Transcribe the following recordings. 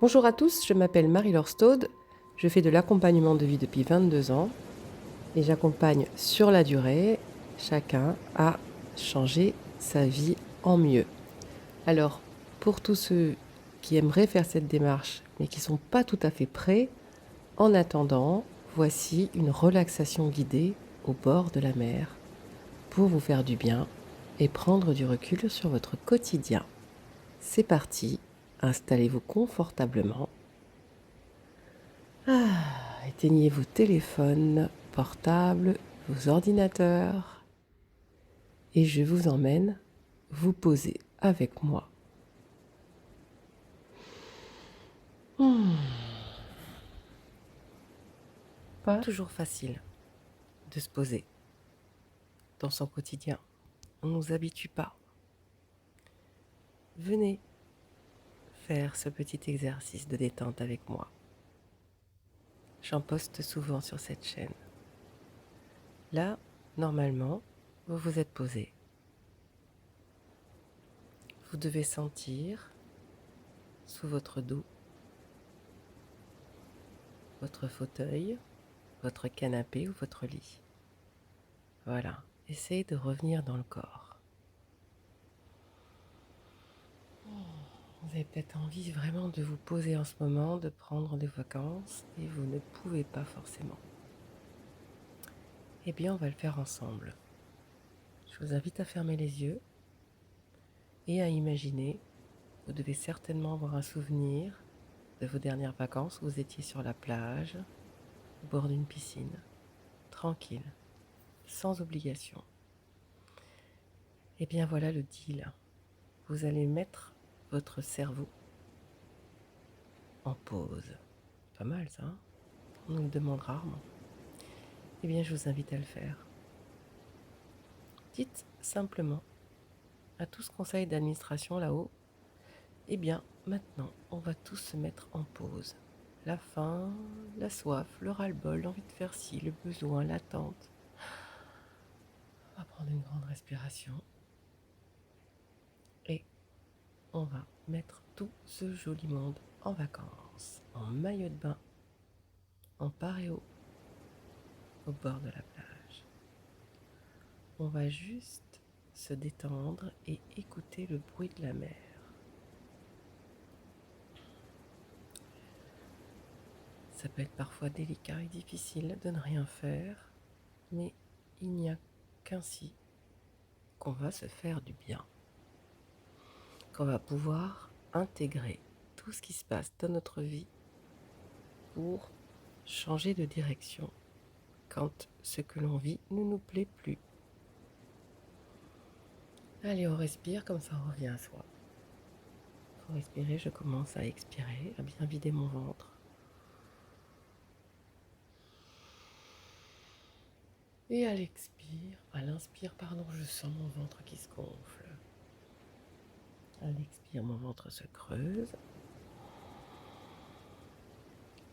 Bonjour à tous, je m'appelle Marie-Laure Staude, je fais de l'accompagnement de vie depuis 22 ans et j'accompagne sur la durée chacun à changer sa vie en mieux. Alors, pour tous ceux qui aimeraient faire cette démarche mais qui ne sont pas tout à fait prêts, en attendant, voici une relaxation guidée au bord de la mer pour vous faire du bien et prendre du recul sur votre quotidien. C'est parti, installez-vous confortablement. Éteignez vos téléphones portables, vos ordinateurs et je vous emmène vous poser avec moi. Pas toujours facile de se poser dans son quotidien. On ne nous habitue pas. Venez faire ce petit exercice de détente avec moi. J'en poste souvent sur cette chaîne. Là, normalement, vous vous êtes posé. Vous devez sentir sous votre dos, votre fauteuil, votre canapé ou votre lit. Voilà, essayez de revenir dans le corps. Vous avez peut-être envie vraiment de vous poser en ce moment, de prendre des vacances et vous ne pouvez pas forcément. Eh bien, on va le faire ensemble. Je vous invite à fermer les yeux et à imaginer. Vous devez certainement avoir un souvenir de vos dernières vacances où vous étiez sur la plage, au bord d'une piscine, tranquille, sans obligation. Eh bien, voilà le deal. Vous allez mettre votre cerveau en pause. Pas mal ça, hein? On nous le demande rarement. Eh bien, je vous invite à le faire. Dites simplement à tout ce conseil d'administration là-haut, eh bien, maintenant, on va tous se mettre en pause. La faim, la soif, le ras-le-bol, l'envie de faire ci, le besoin, l'attente. On va prendre une grande respiration et on va mettre tout ce joli monde en vacances, en maillot de bain, en paréo, au bord de la plage. On va juste se détendre et écouter le bruit de la mer. Ça peut être parfois délicat et difficile de ne rien faire, mais il n'y a qu'ainsi qu'on va se faire du bien, qu'on va pouvoir intégrer tout ce qui se passe dans notre vie pour changer de direction quand ce que l'on vit ne nous plaît plus. Allez, on respire, comme ça on revient à soi. Pour respirer, je commence à expirer, à bien vider mon ventre. Et à l'inspire, pardon, je sens mon ventre qui se gonfle. À l'expire, mon ventre se creuse.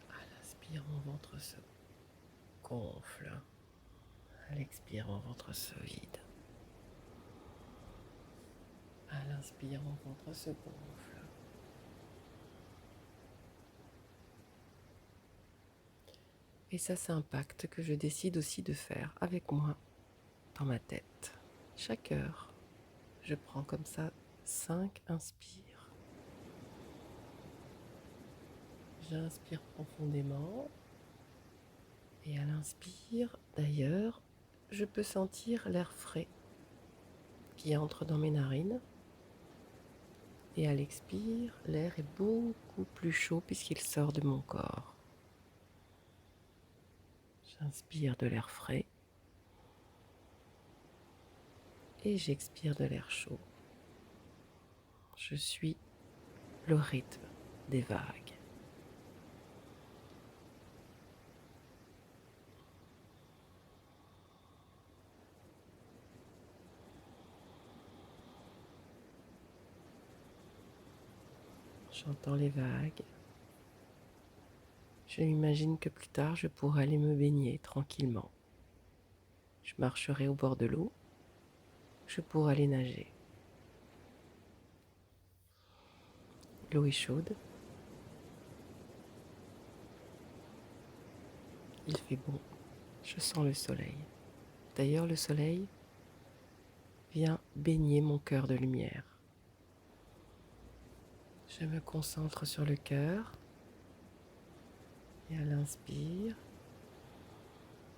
À l'inspire, mon ventre se gonfle. À l'expire, mon ventre se vide. À l'inspire, mon ventre se gonfle. Et ça, c'est un pacte que je décide aussi de faire avec moi dans ma tête. Chaque heure, je prends comme ça 5 inspires. J'inspire profondément. Et à l'inspire, d'ailleurs, je peux sentir l'air frais qui entre dans mes narines. Et à l'expire, l'air est beaucoup plus chaud puisqu'il sort de mon corps. J'inspire de l'air frais et j'expire de l'air chaud. Je suis le rythme des vagues. J'entends les vagues. Je m'imagine que plus tard, je pourrai aller me baigner tranquillement. Je marcherai au bord de l'eau. Je pourrai aller nager. L'eau est chaude. Il fait bon, je sens le soleil. D'ailleurs, le soleil vient baigner mon cœur de lumière. Je me concentre sur le cœur et à l'inspire,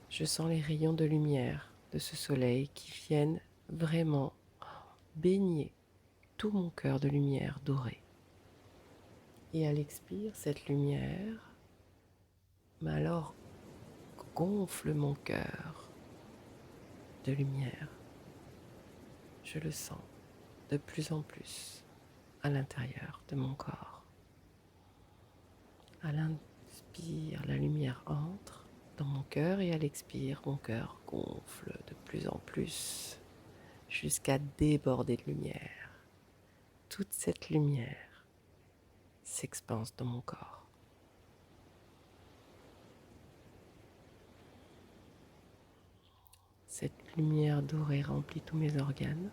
je sens les rayons de lumière de ce soleil qui viennent vraiment baigner tout mon cœur de lumière dorée. Et à l'expire, cette lumière, mais alors gonfle mon cœur de lumière. Je le sens de plus en plus à l'intérieur de mon corps. À l'inspire, la lumière entre dans mon cœur et à l'expire, mon cœur gonfle de plus en plus jusqu'à déborder de lumière. Toute cette lumière s'expanse dans mon corps. Cette lumière dorée remplit tous mes organes,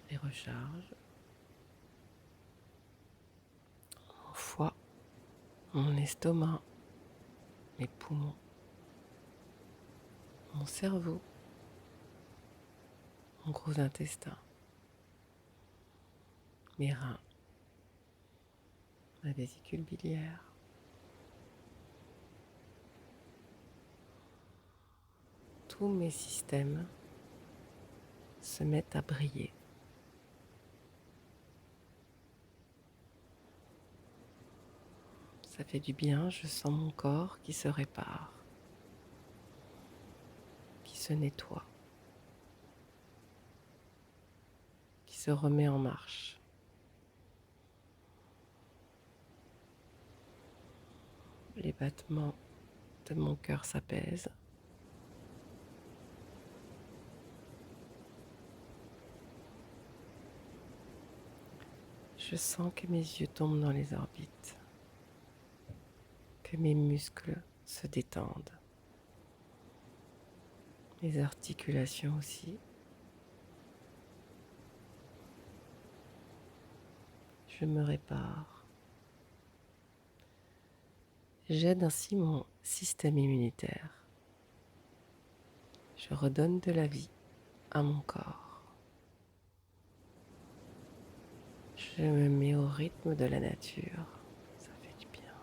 les recharge, mon foie, mon estomac, mes poumons, mon cerveau, mon gros intestin, mes reins, ma vésicule biliaire. Tous mes systèmes se mettent à briller. Ça fait du bien, je sens mon corps qui se répare, qui se nettoie, qui se remet en marche. Les battements de mon cœur s'apaisent. Je sens que mes yeux tombent dans les orbites, que mes muscles se détendent, mes articulations aussi. Je me répare. J'aide ainsi mon système immunitaire. Je redonne de la vie à mon corps. Je me mets au rythme de la nature. Ça fait du bien.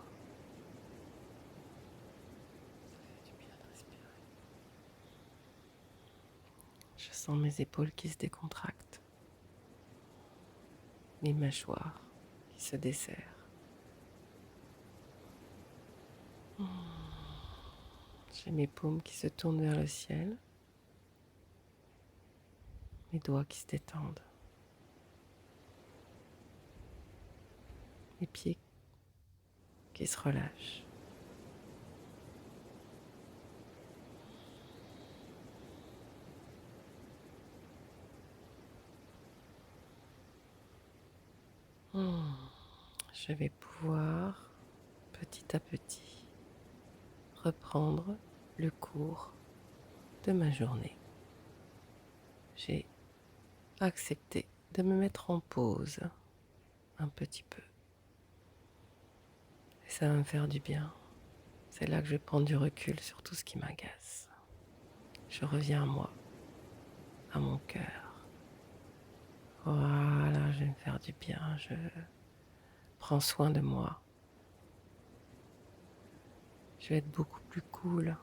Ça fait du bien de respirer. Je sens mes épaules qui se décontractent. Mes mâchoires qui se desserrent. J'ai mes paumes qui se tournent vers le ciel. Mes doigts qui se détendent. Mes pieds qui se relâchent. Je vais pouvoir petit à petit reprendre le cours de ma journée. J'ai accepté de me mettre en pause un petit peu. Et ça va me faire du bien. C'est là que je vais prendre du recul sur tout ce qui m'agace. Je reviens à moi, à mon cœur. Voilà, je vais me faire du bien. Je prends soin de moi. Je vais être beaucoup plus cool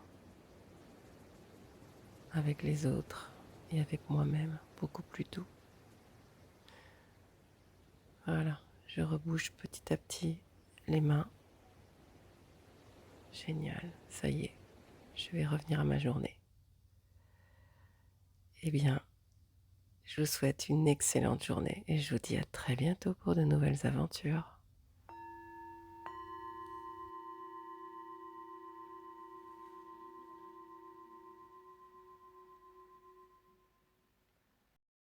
avec les autres et avec moi-même, beaucoup plus doux. Voilà, je rebouge petit à petit les mains. Génial, ça y est, je vais revenir à ma journée. Eh bien, je vous souhaite une excellente journée et je vous dis à très bientôt pour de nouvelles aventures.